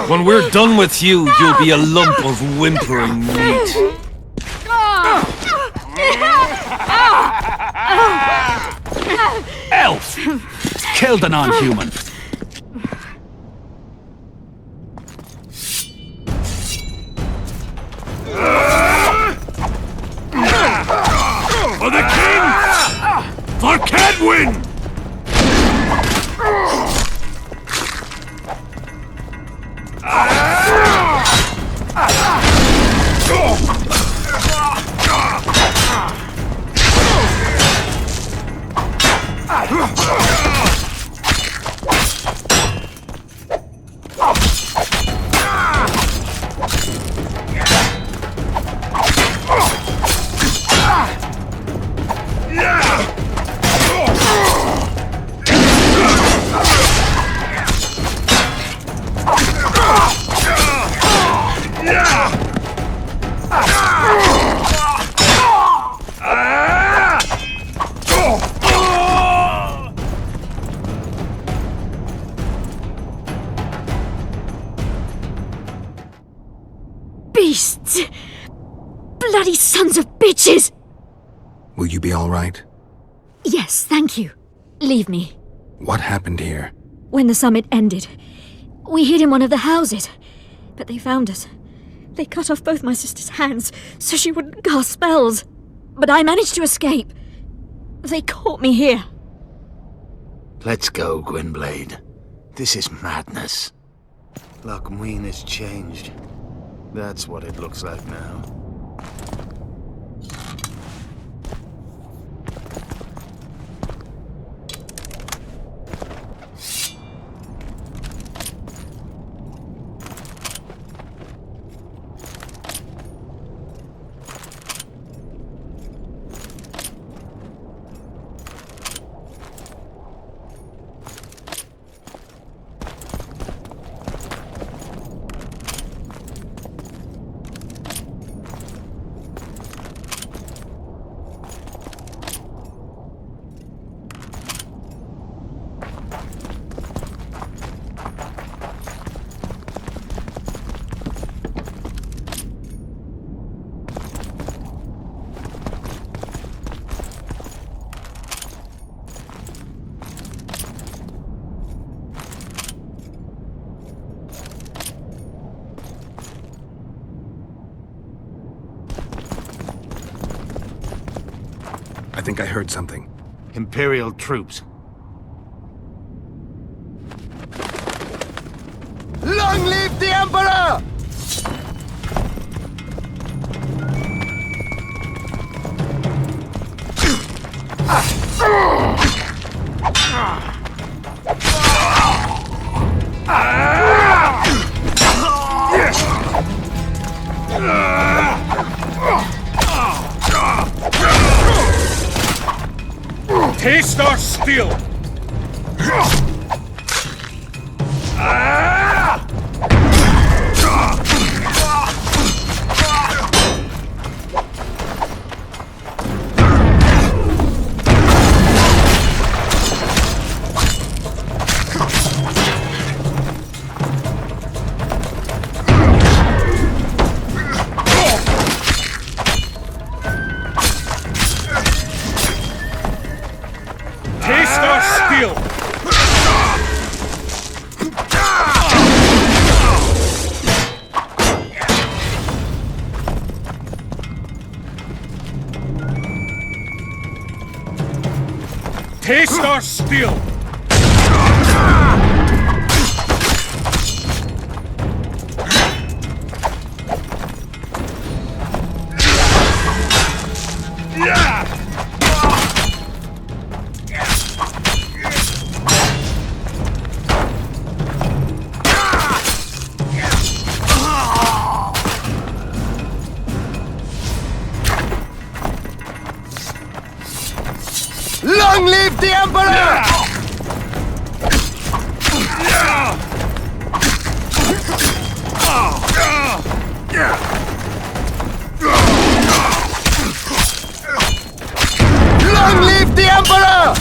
When we're done with you, you'll be a lump of whimpering meat. Elf! Kill the non-human. For the king! For Cadwin! Beasts! Bloody sons of bitches! Will you be all right? Yes, thank you. Leave me. What happened here? When the summit ended, we hid in one of the houses. But they found us. They cut off both my sister's hands so she wouldn't cast spells. But I managed to escape. They caught me here. Let's go, Gwynblade. This is madness. Lochmuin has changed. That's what it looks like now. I think I heard something. Imperial troops. Long live the Emperor! Taste our steel! Taste our steel! Taste our steel! Long live the Emperor! Long live the Emperor!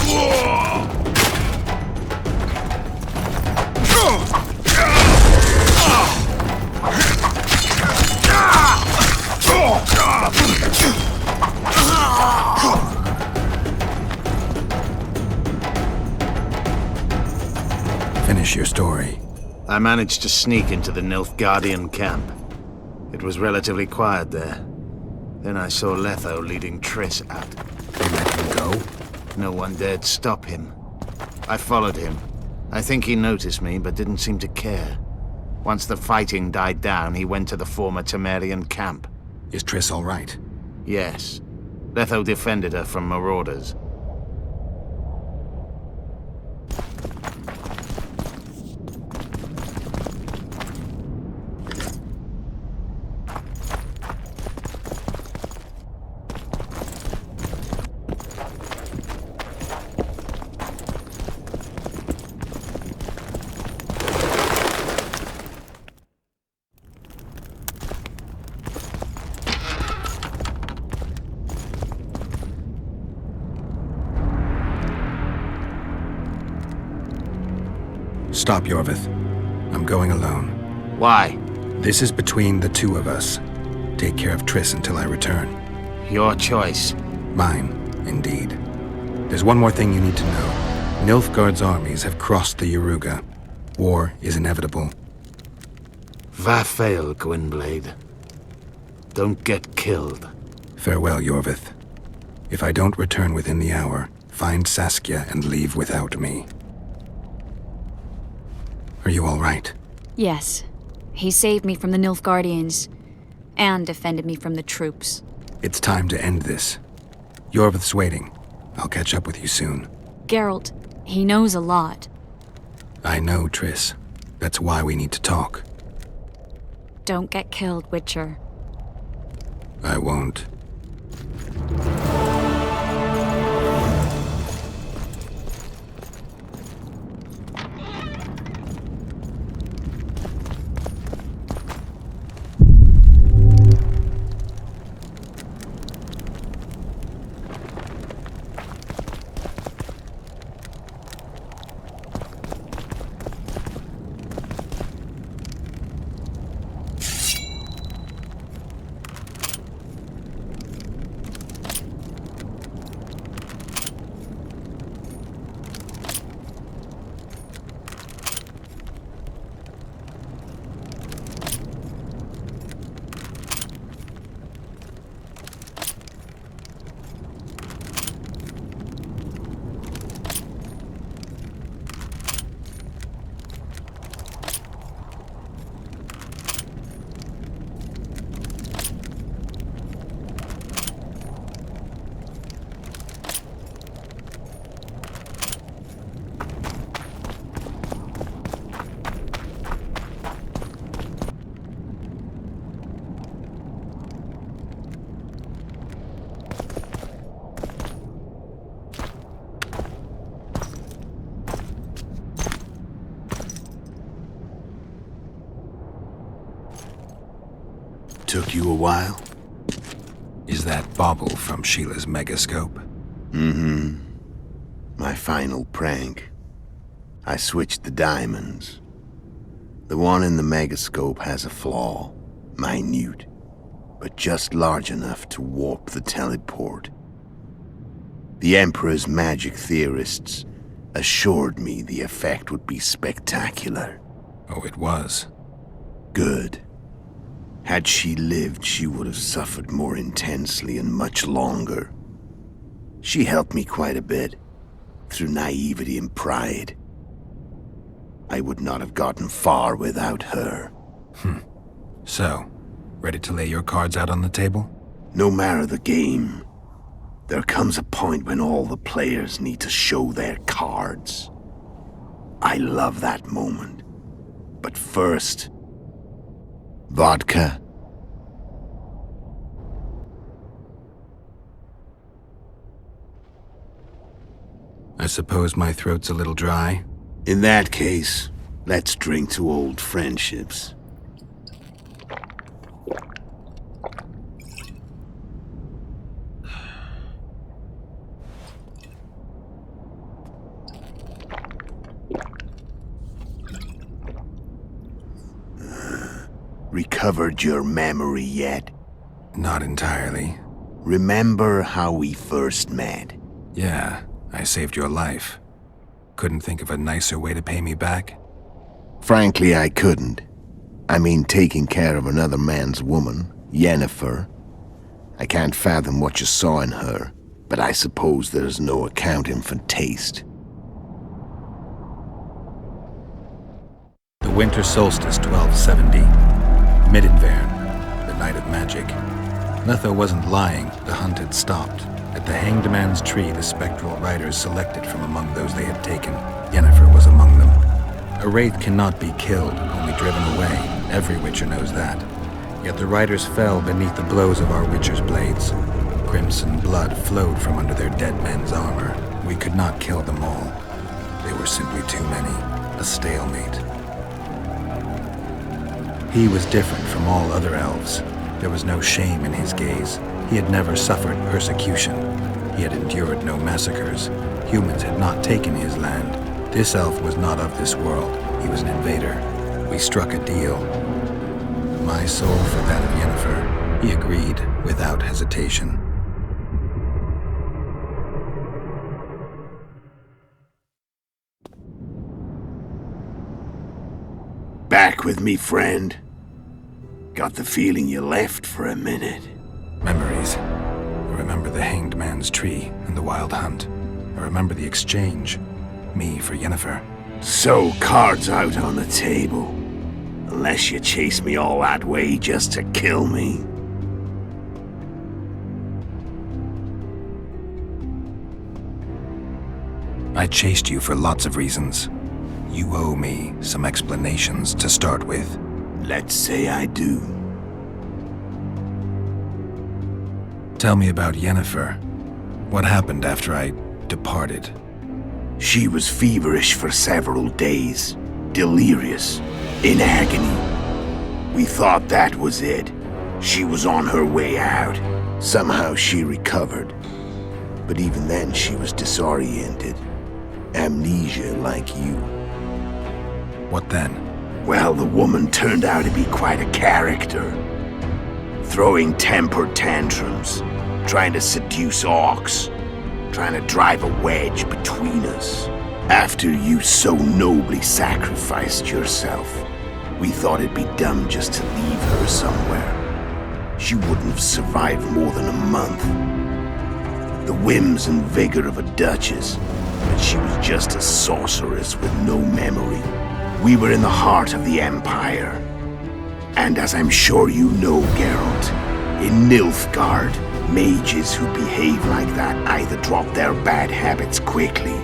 your story? I managed to sneak into the Nilfgaardian camp. It was relatively quiet there. Then I saw Letho leading Triss out. They let him go? No one dared stop him. I followed him. I think he noticed me, but didn't seem to care. Once the fighting died down, he went to the former Temerian camp. Is Triss all right? Yes. Letho defended her from marauders. Stop, Yorvith. I'm going alone. Why? This is between the two of us. Take care of Triss until I return. Your choice. Mine, indeed. There's one more thing you need to know. Nilfgaard's armies have crossed the Yaruga. War is inevitable. Vafail, Gwynblade. Don't get killed. Farewell, Yorvith. If I don't return within the hour, find Saskia and leave without me. Are you all right? Yes. He saved me from the Nilfgaardians, and defended me from the troops. It's time to end this. Yorvith's waiting. I'll catch up with you soon. Geralt, he knows a lot. I know, Triss. That's why we need to talk. Don't get killed, Witcher. I won't. Took you a while? Is that bauble from Sheila's megascope? Mm-hmm. My final prank. I switched the diamonds. The one in the megascope has a flaw. Minute. But just large enough to warp the teleport. The Emperor's magic theorists assured me the effect would be spectacular. Oh, it was. Good. Had she lived, she would have suffered more intensely and much longer. She helped me quite a bit, through naivety and pride. I would not have gotten far without her. So, ready to lay your cards out on the table? No matter the game, there comes a point when all the players need to show their cards. I love that moment. But first... vodka. I suppose my throat's a little dry. In that case, let's drink to old friendships. Recovered your memory yet? Not entirely. Remember how we first met? Yeah, I saved your life. Couldn't think of a nicer way to pay me back? Frankly, I couldn't. I mean, taking care of another man's woman, Yennefer. I can't fathom what you saw in her, but I suppose there's no accounting for taste. The winter solstice 1270. Midinvern, the night of magic. Letho wasn't lying, the hunt had stopped. At the Hanged Man's Tree, the spectral riders selected from among those they had taken. Yennefer was among them. A wraith cannot be killed, only driven away. Every Witcher knows that. Yet the riders fell beneath the blows of our Witcher's blades. Crimson blood flowed from under their dead men's armor. We could not kill them all. They were simply too many. A stalemate. He was different from all other elves. There was no shame in his gaze. He had never suffered persecution. He had endured no massacres. Humans had not taken his land. This elf was not of this world. He was an invader. We struck a deal. My soul for that of Yennefer. He agreed without hesitation. Back with me, friend. Got the feeling you left for a minute. Memories. I remember the Hanged Man's Tree and the Wild Hunt. I remember the exchange. Me for Yennefer. So, cards out on the table. Unless you chase me all that way just to kill me. I chased you for lots of reasons. You owe me some explanations to start with. Let's say I do. Tell me about Yennefer. What happened after I departed? She was feverish for several days. Delirious. In agony. We thought that was it. She was on her way out. Somehow she recovered. But even then she was disoriented. Amnesia like you. What then? Well, the woman turned out to be quite a character. Throwing temper tantrums, trying to seduce orcs, trying to drive a wedge between us. After you so nobly sacrificed yourself, we thought it'd be dumb just to leave her somewhere. She wouldn't have survived more than a month. The whims and vigor of a duchess, but she was just a sorceress with no memory. We were in the heart of the Empire. And as I'm sure you know, Geralt, in Nilfgaard, mages who behave like that either drop their bad habits quickly,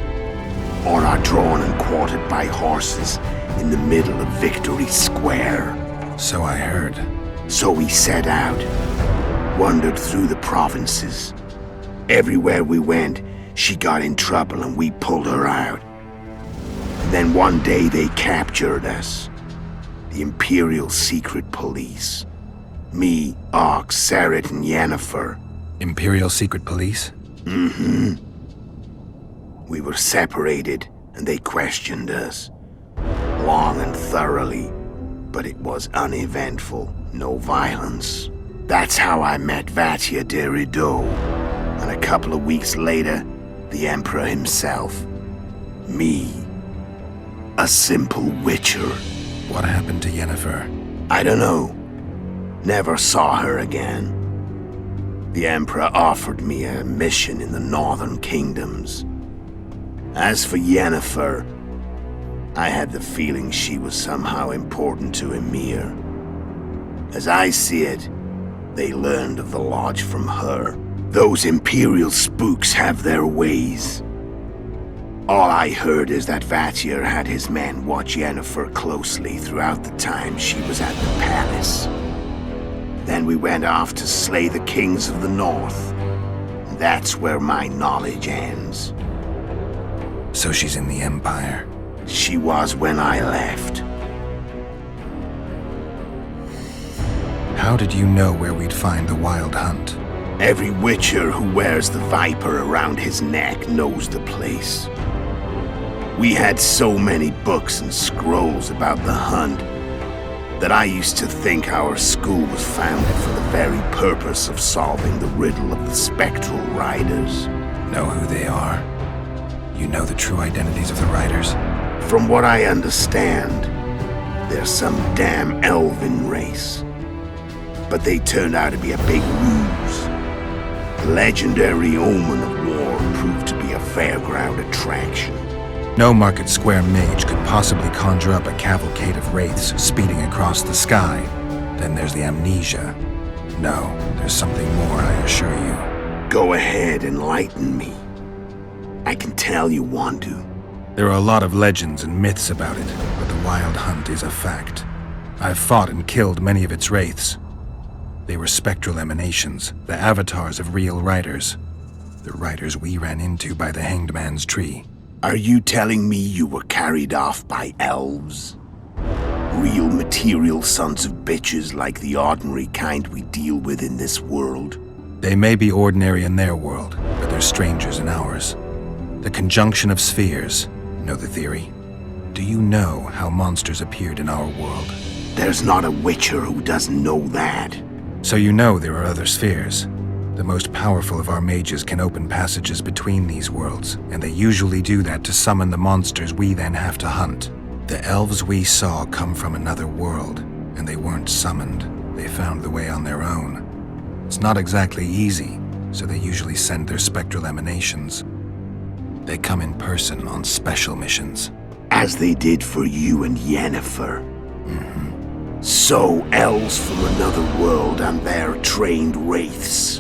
or are drawn and quartered by horses in the middle of Victory Square. So I heard. So we set out, wandered through the provinces. Everywhere we went, she got in trouble and we pulled her out. Then one day they captured us. The Imperial Secret Police. Me, Ox, Sareth, and Yennefer. Imperial Secret Police? Mm-hmm. We were separated, and they questioned us. Long and thoroughly, but it was uneventful, no violence. That's how I met Vatia de Rideau, and a couple of weeks later, the Emperor himself. Me. A simple witcher. What happened to Yennefer? I don't know. Never saw her again. The Emperor offered me a mission in the northern kingdoms. As for Yennefer, I had the feeling she was somehow important to Emir. As I see it, they learned of the Lodge from her. Those Imperial spooks have their ways. All I heard is that Vatir had his men watch Yennefer closely throughout the time she was at the palace. Then we went off to slay the kings of the north. That's where my knowledge ends. So she's in the Empire? She was when I left. How did you know where we'd find the Wild Hunt? Every Witcher who wears the Viper around his neck knows the place. We had so many books and scrolls about the hunt that I used to think our school was founded for the very purpose of solving the riddle of the spectral riders. Know who they are? You know the true identities of the riders? From what I understand, They're some damn elven race. But they turned out to be a big ruse. The legendary Omen of War proved to be a fairground attraction. No Market Square mage could possibly conjure up a cavalcade of wraiths speeding across the sky. Then there's the amnesia. No, there's something more, I assure you. Go ahead, enlighten me. I can tell you want to. There are a lot of legends and myths about it, but the Wild Hunt is a fact. I've fought and killed many of its wraiths. They were spectral emanations, the avatars of real riders. The riders we ran into by the Hanged Man's Tree. Are you telling me you were carried off by elves? Real material sons of bitches like the ordinary kind we deal with in this world? They may be ordinary in their world, but they're strangers in ours. The conjunction of spheres. Know the theory? Do you know how monsters appeared in our world? There's not a Witcher who doesn't know that. So you know there are other spheres. The most powerful of our mages can open passages between these worlds, and they usually do that to summon the monsters we then have to hunt. The elves we saw come from another world, and they weren't summoned. They found the way on their own. It's not exactly easy, so they usually send their spectral emanations. They come in person on special missions. As they did for you and Yennefer. Mm-hmm. So, elves from another world and their trained wraiths.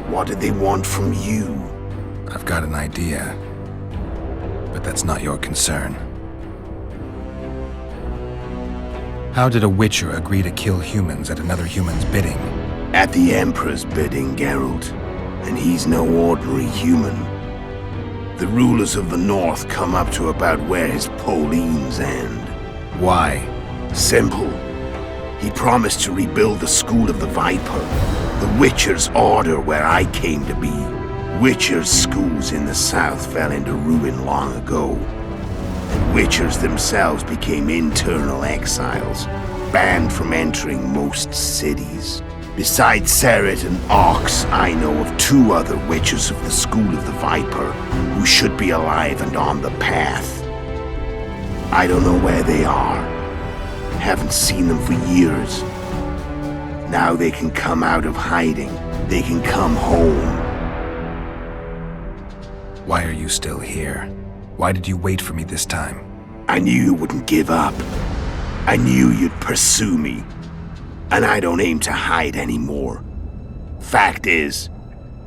What did they want from you? I've got an idea, but that's not your concern. How did a Witcher agree to kill humans at another human's bidding? At the Emperor's bidding, Geralt. And he's no ordinary human. The rulers of the North come up to about where his Pauline's end. Why? Simple. He promised to rebuild the School of the Viper, the Witcher's order where I came to be. Witcher's schools in the south fell into ruin long ago. And Witchers themselves became internal exiles, banned from entering most cities. Besides Seret and Ox, I know of 2 other Witchers of the School of the Viper who should be alive and on the path. I don't know where they are. Haven't seen them for years. Now they can come out of hiding. They can come home. Why are you still here? Why did you wait for me this time? I knew you wouldn't give up. I knew you'd pursue me. And I don't aim to hide anymore. Fact is,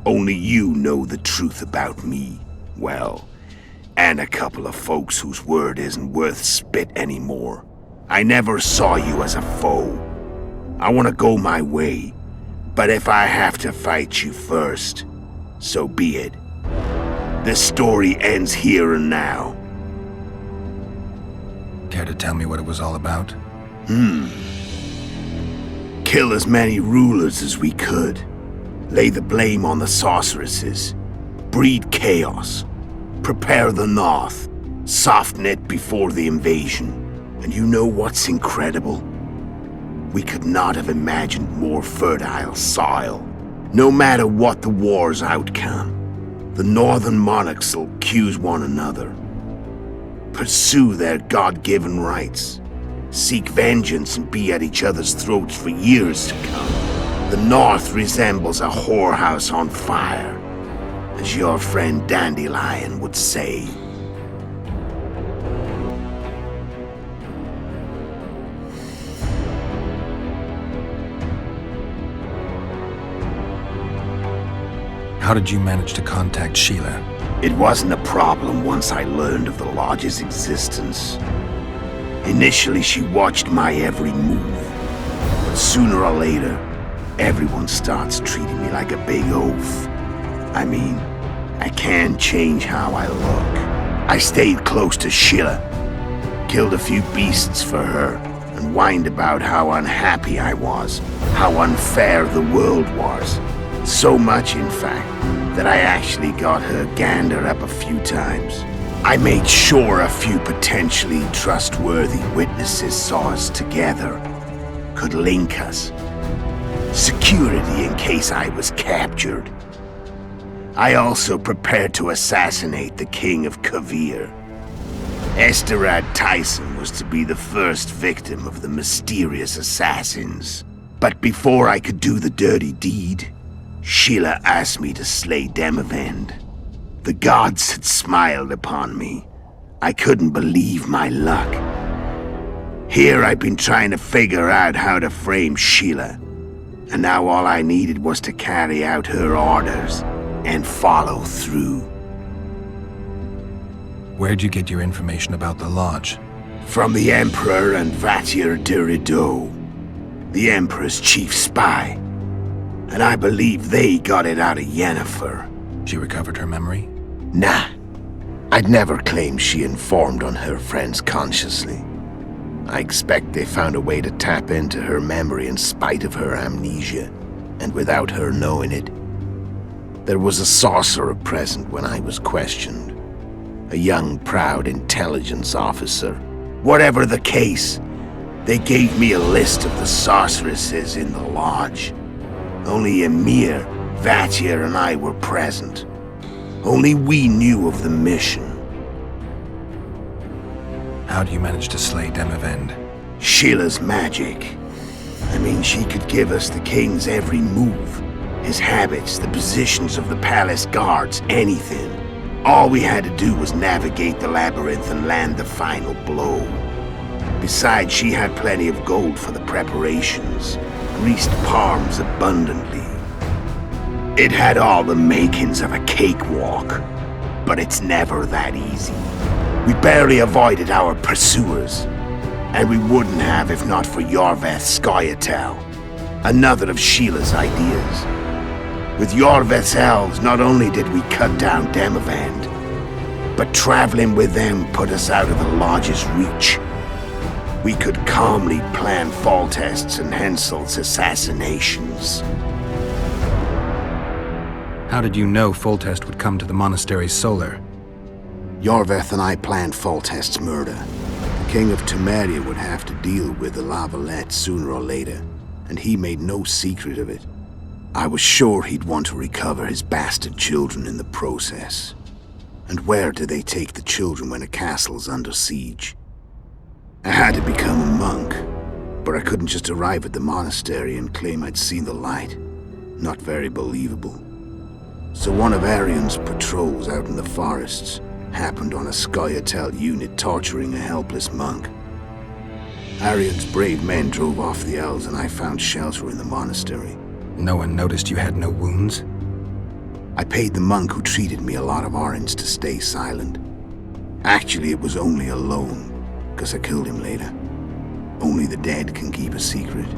only you know the truth about me. Well, and a couple of folks whose word isn't worth spit anymore. I never saw you as a foe. I want to go my way, but if I have to fight you first, so be it. This story ends here and now. Care to tell me what it was all about? Kill as many rulers as we could. Lay the blame on the sorceresses. Breed chaos. Prepare the North. Soften it before the invasion. And you know what's incredible? We could not have imagined more fertile soil. No matter what the war's outcome, the northern monarchs will accuse one another. Pursue their God-given rights. Seek vengeance and be at each other's throats for years to come. The North resembles a whorehouse on fire, as your friend Dandelion would say. How did you manage to contact Sheila? It wasn't a problem once I learned of the Lodge's existence. Initially, she watched my every move. But sooner or later, everyone starts treating me like a big oaf. I mean, I can't change how I look. I stayed close to Sheila, killed a few beasts for her, and whined about how unhappy I was, how unfair the world was. So much, in fact, that I actually got her gander up a few times. I made sure a few potentially trustworthy witnesses saw us together, could link us. Security in case I was captured. I also prepared to assassinate the King of Kavir. Esterad Tyson was to be the first victim of the mysterious assassins. But before I could do the dirty deed, Sheila asked me to slay Demavend. The gods had smiled upon me. I couldn't believe my luck. Here I've been trying to figure out how to frame Sheila, and now all I needed was to carry out her orders and follow through. Where'd you get your information about the Lodge? From the Emperor and Vatier de Rideau, the Emperor's chief spy. And I believe they got it out of Yennefer. She recovered her memory? Nah. I'd never claimed she informed on her friends consciously. I expect they found a way to tap into her memory in spite of her amnesia, and without her knowing it. There was a sorcerer present when I was questioned. A young, proud intelligence officer. Whatever the case, they gave me a list of the sorceresses in the Lodge. Only Emir, Vatier, and I were present. Only we knew of the mission. How do you manage to slay Demavend? Sheila's magic. I mean, she could give us the king's every move. His habits, the positions of the palace guards, anything. All we had to do was navigate the labyrinth and land the final blow. Besides, she had plenty of gold for the preparations. Greased palms abundantly. It had all the makings of a cakewalk, but it's never that easy. We barely avoided our pursuers, and we wouldn't have if not for Yorveth Scoia'tael, another of Sheila's ideas. With Yorveth's elves, not only did we cut down Demavend, but traveling with them put us out of the Lodge's reach. We could calmly plan Foltest's and Henselt's assassinations. How did you know Foltest would come to the monastery's solar? Yorveth and I planned Foltest's murder. The King of Temeria would have to deal with the La Valette sooner or later, and he made no secret of it. I was sure he'd want to recover his bastard children in the process. And where do they take the children when a castle's under siege? I had to become a monk, but I couldn't just arrive at the monastery and claim I'd seen the light. Not very believable. So one of Arion's patrols out in the forests happened on a Scoia'tael unit torturing a helpless monk. Arion's brave men drove off the elves and I found shelter in the monastery. No one noticed you had no wounds? I paid the monk who treated me a lot of orange to stay silent. Actually, it was only a loan, because I killed him later. Only the dead can keep a secret.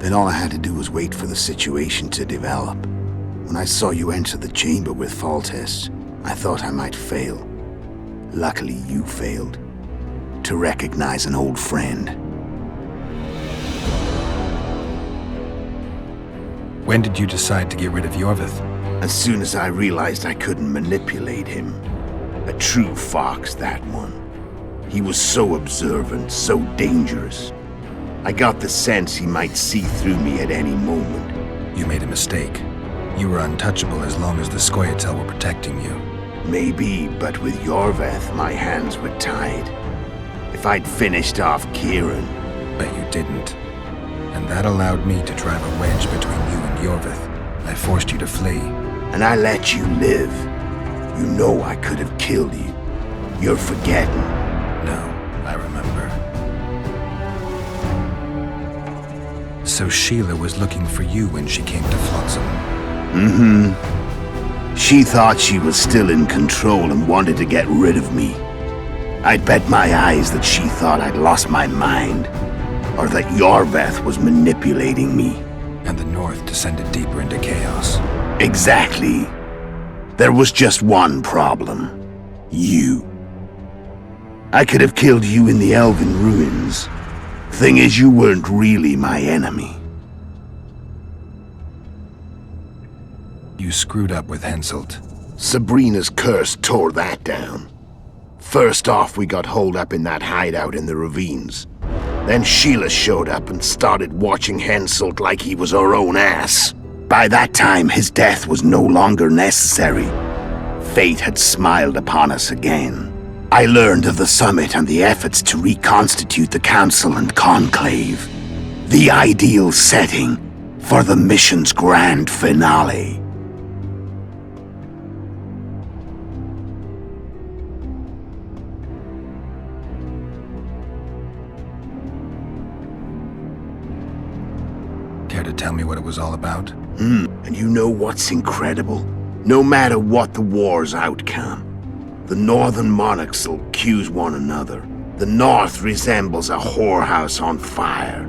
Then all I had to do was wait for the situation to develop. When I saw you enter the chamber with Foltest, I thought I might fail. Luckily, you failed. To recognize an old friend. When did you decide to get rid of Yorveth? As soon as I realized I couldn't manipulate him. A true fox, that one. He was so observant, so dangerous. I got the sense he might see through me at any moment. You made a mistake. You were untouchable as long as the Scoia'tael were protecting you. Maybe, but with Yorveth, my hands were tied. If I'd finished off Kieran... But you didn't. And that allowed me to drive a wedge between you and Yorveth. I forced you to flee. And I let you live. You know I could have killed you. You're forgetting. No, I remember. So Sheila was looking for you when she came to Flotsam. Mm-hmm. She thought she was still in control and wanted to get rid of me. I'd bet my eyes that she thought I'd lost my mind, or that Yorveth was manipulating me. And the North descended deeper into chaos. Exactly. There was just one problem. You. I could have killed you in the Elven ruins. Thing is, you weren't really my enemy. You screwed up with Henselt. Sabrina's curse tore that down. First off, we got holed up in that hideout in the ravines. Then Sheila showed up and started watching Henselt like he was her own ass. By that time, his death was no longer necessary. Fate had smiled upon us again. I learned of the summit and the efforts to reconstitute the Council and Conclave. The ideal setting for the mission's grand finale. Care to tell me what it was all about? And you know what's incredible? No matter what the war's outcome, the northern monarchs will accuse one another. The north resembles a whorehouse on fire.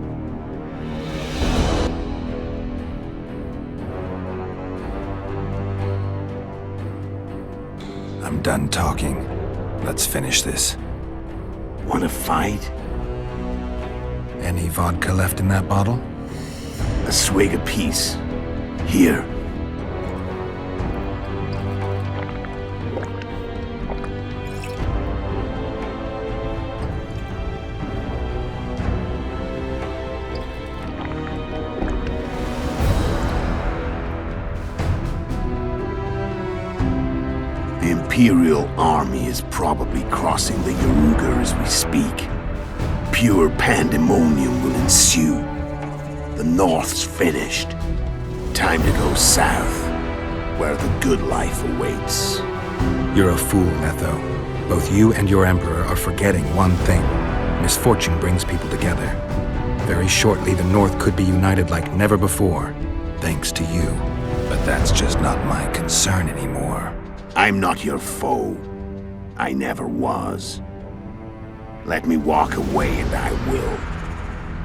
I'm done talking. Let's finish this. Want to fight? Any vodka left in that bottle? A swig apiece. Here. The Imperial army is probably crossing the Yaruga as we speak. Pure pandemonium will ensue. The North's finished. Time to go south, where the good life awaits. You're a fool, Netho. Both you and your Emperor are forgetting one thing. Misfortune brings people together. Very shortly, the North could be united like never before, thanks to you. But that's just not my concern anymore. I'm not your foe. I never was. Let me walk away and I will.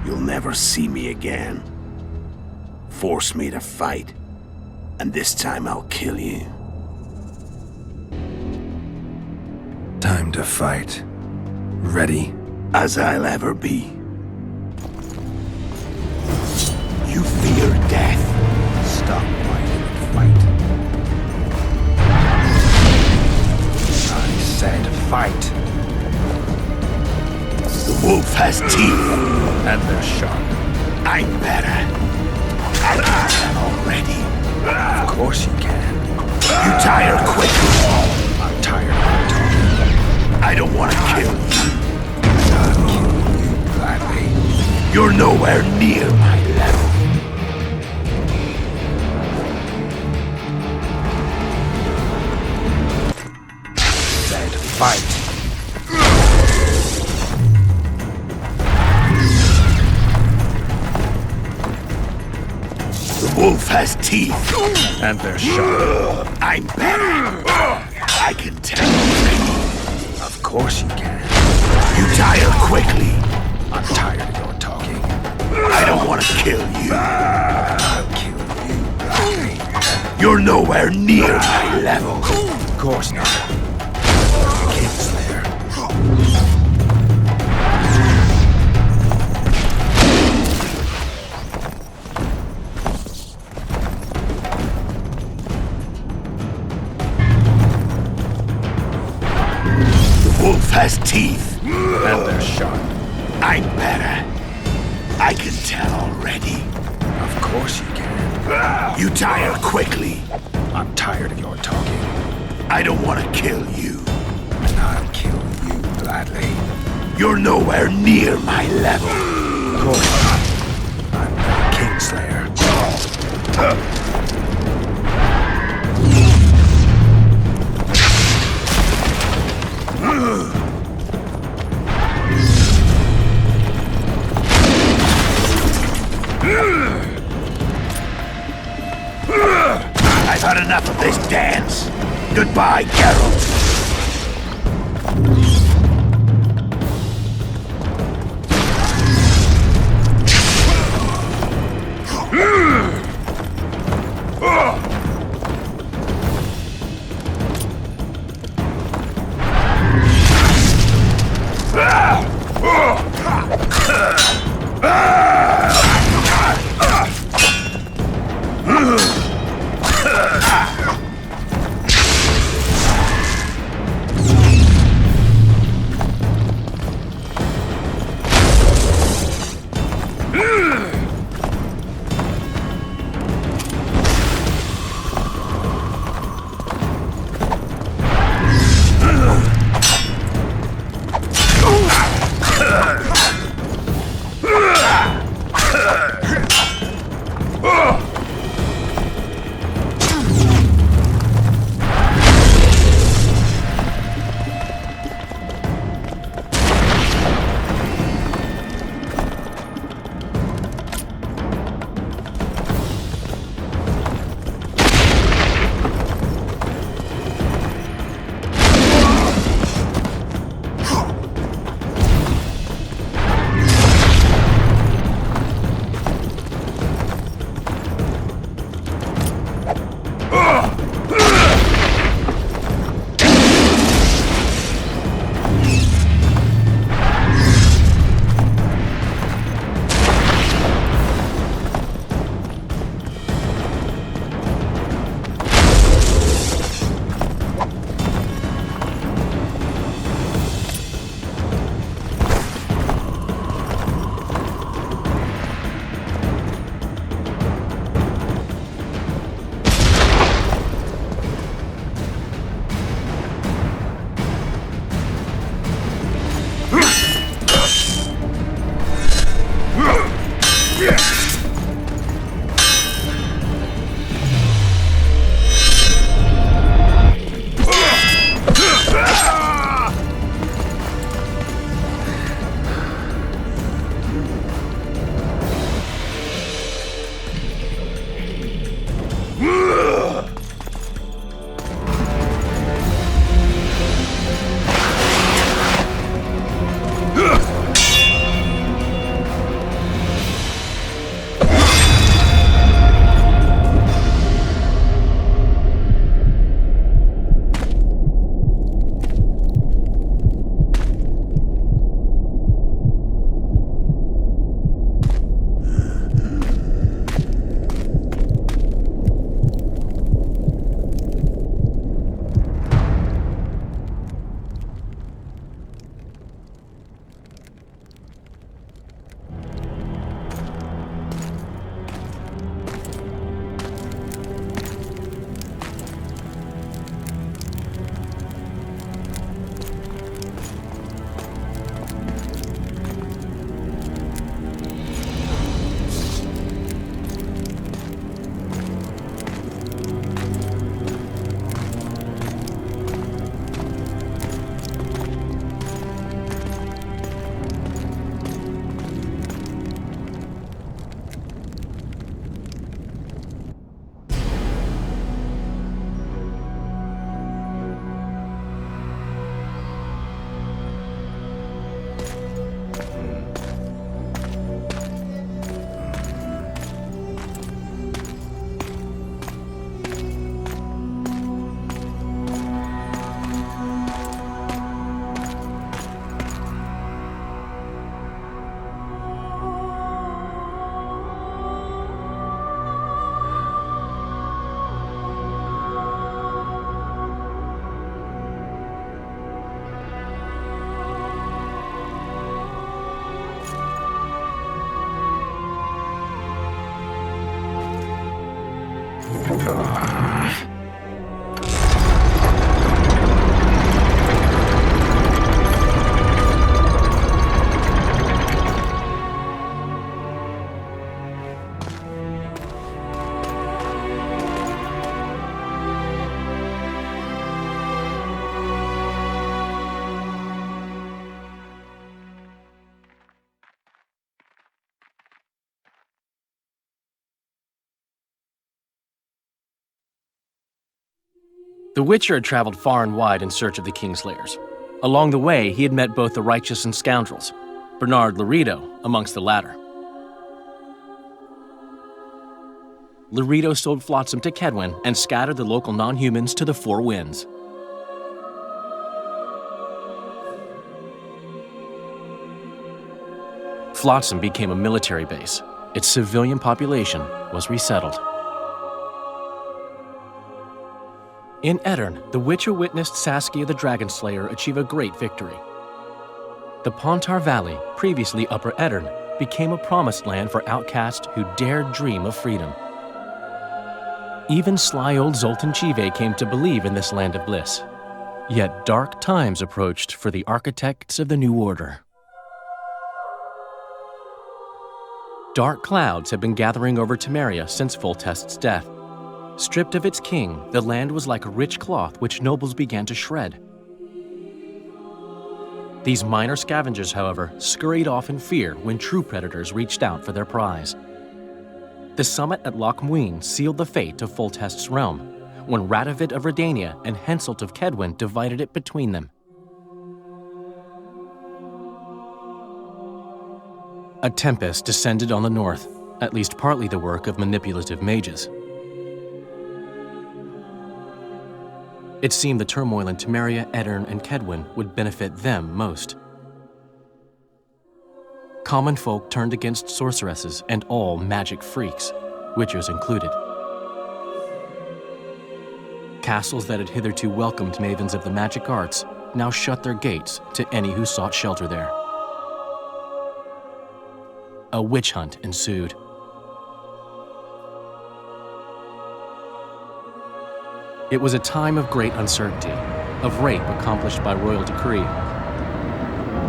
You'll never see me again. Force me to fight, and this time I'll kill you. Time to fight. Ready? As I'll ever be. You fear death. Stop whining and fight. I said fight. The wolf has teeth. And they're sharp. I'm better. I can tell already. Of course you can. You tire quickly. I'm tired of talking. I don't want to kill you. I'll kill you gladly. You're nowhere near my level. Said fight. The wolf has teeth. And they're sharp. I'm better. I can tell already. Of course you can. You tire quickly. I'm tired of your talking. I don't want to kill you. I'll kill you gladly. You're nowhere near my level. Of course not. Kingslayer. The wolf has teeth. And they're sharp. I'm better. I can tell already. Of course you can. You tire quickly. I'm tired of your talking. I don't want to kill you. And I'll kill you gladly. You're nowhere near my level. Of course not. I'm the Kingslayer. I've had enough of this dance. Goodbye, Geralt. The Witcher had traveled far and wide in search of the Kingslayers. Along the way, he had met both the righteous and scoundrels, Bernard Laredo amongst the latter. Laredo sold Flotsam to Kedwin and scattered the local non-humans to the four winds. Flotsam became a military base. Its civilian population was resettled. In Aedirn, the Witcher witnessed Saskia the Dragonslayer achieve a great victory. The Pontar Valley, previously Upper Aedirn, became a promised land for outcasts who dared dream of freedom. Even sly old Zoltan Chive came to believe in this land of bliss. Yet dark times approached for the architects of the New Order. Dark clouds had been gathering over Temeria since Foltest's death. Stripped of its king, the land was like a rich cloth which nobles began to shred. These minor scavengers, however, scurried off in fear when true predators reached out for their prize. The summit at Loch Muin sealed the fate of Foltest's realm, when Radovid of Redania and Henselt of Kedwin divided it between them. A tempest descended on the north, at least partly the work of manipulative mages. It seemed the turmoil in Temeria, Aedirn, and Kedwin would benefit them most. Common folk turned against sorceresses and all magic freaks, witchers included. Castles that had hitherto welcomed mavens of the magic arts now shut their gates to any who sought shelter there. A witch hunt ensued. It was a time of great uncertainty, of rape accomplished by royal decree.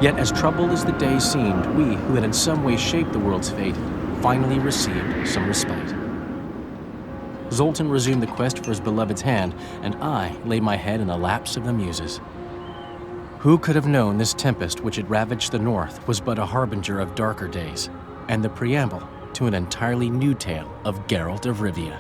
Yet as troubled as the days seemed, we, who had in some way shaped the world's fate, finally received some respite. Zoltan resumed the quest for his beloved's hand, and I laid my head in the laps of the muses. Who could have known this tempest which had ravaged the north was but a harbinger of darker days, and the preamble to an entirely new tale of Geralt of Rivia.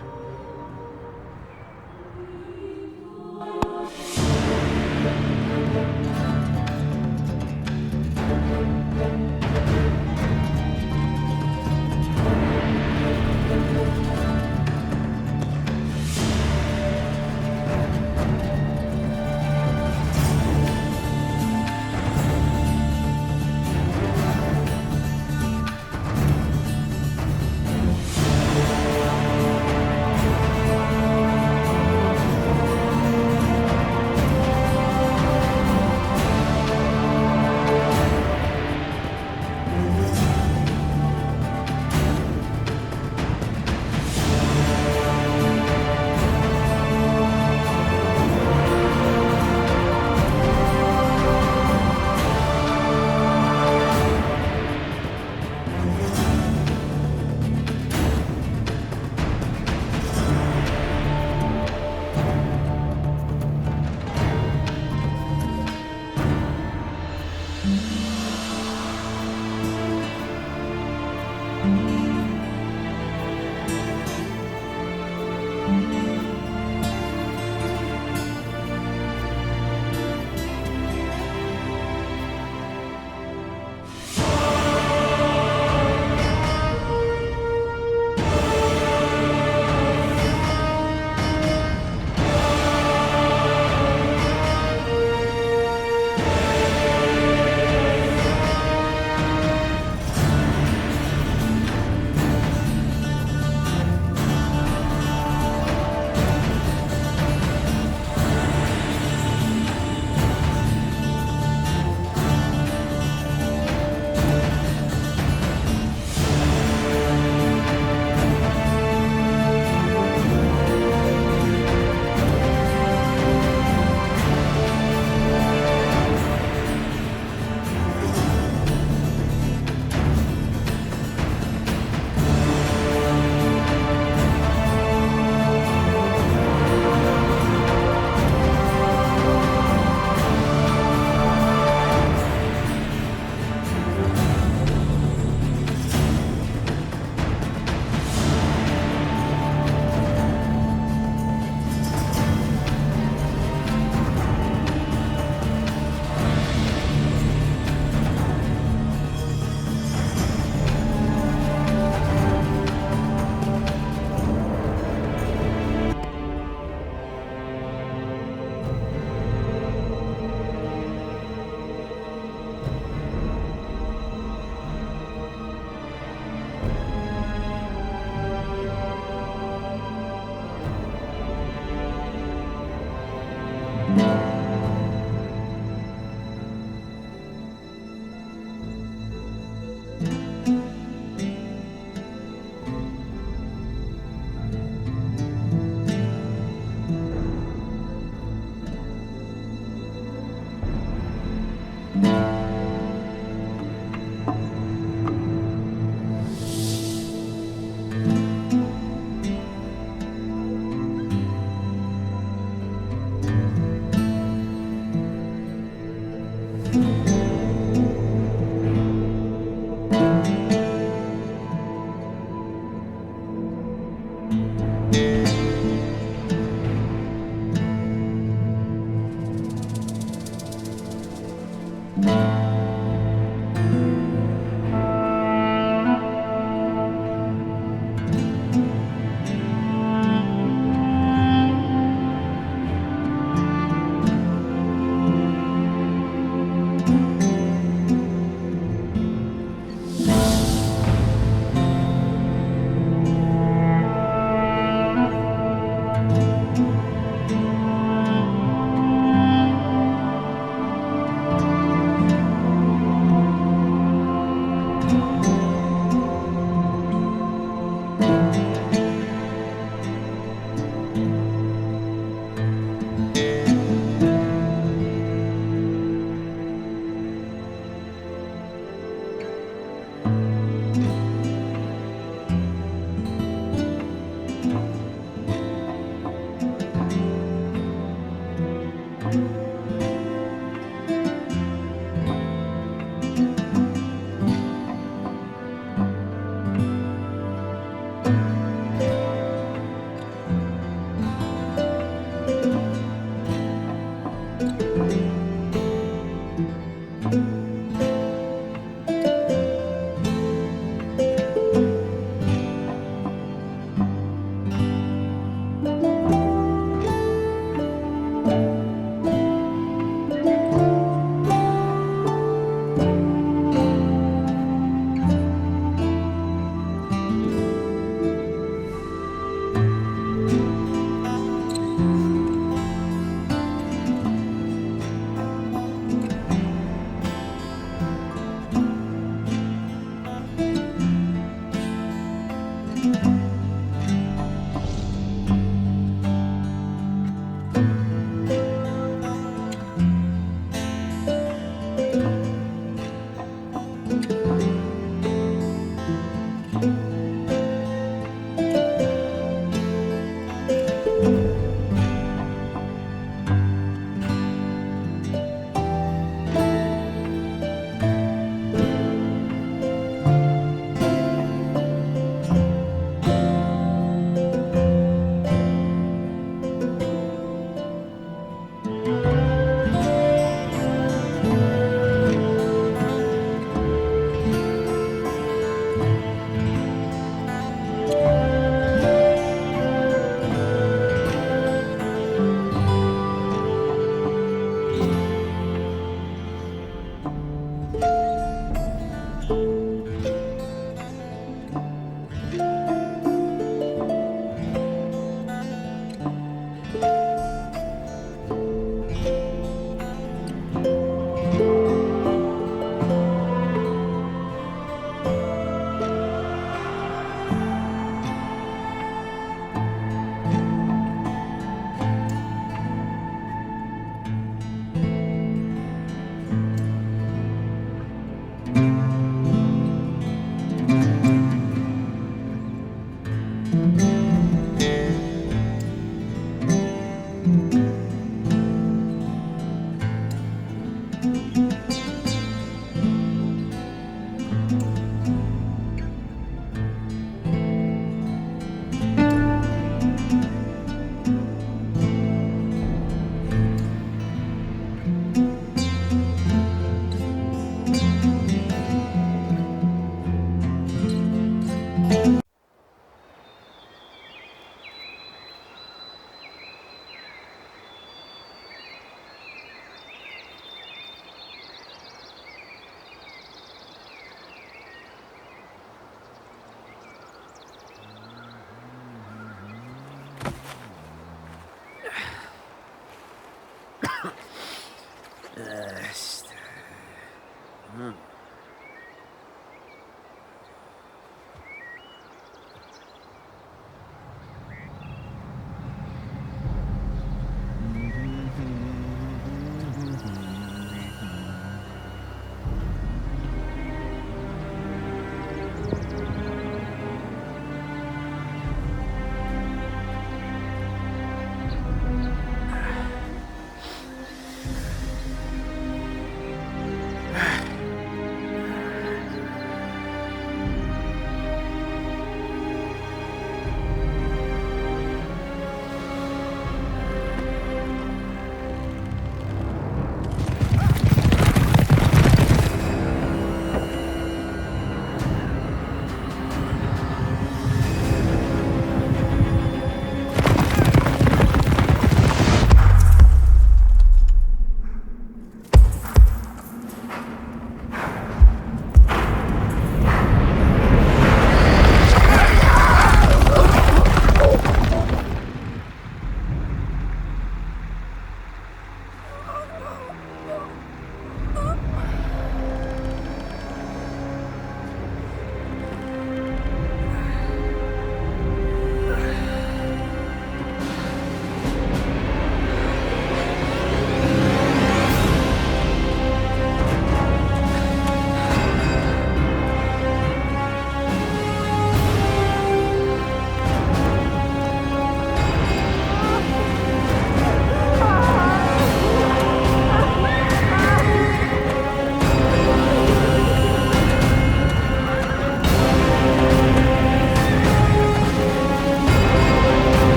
Thank you.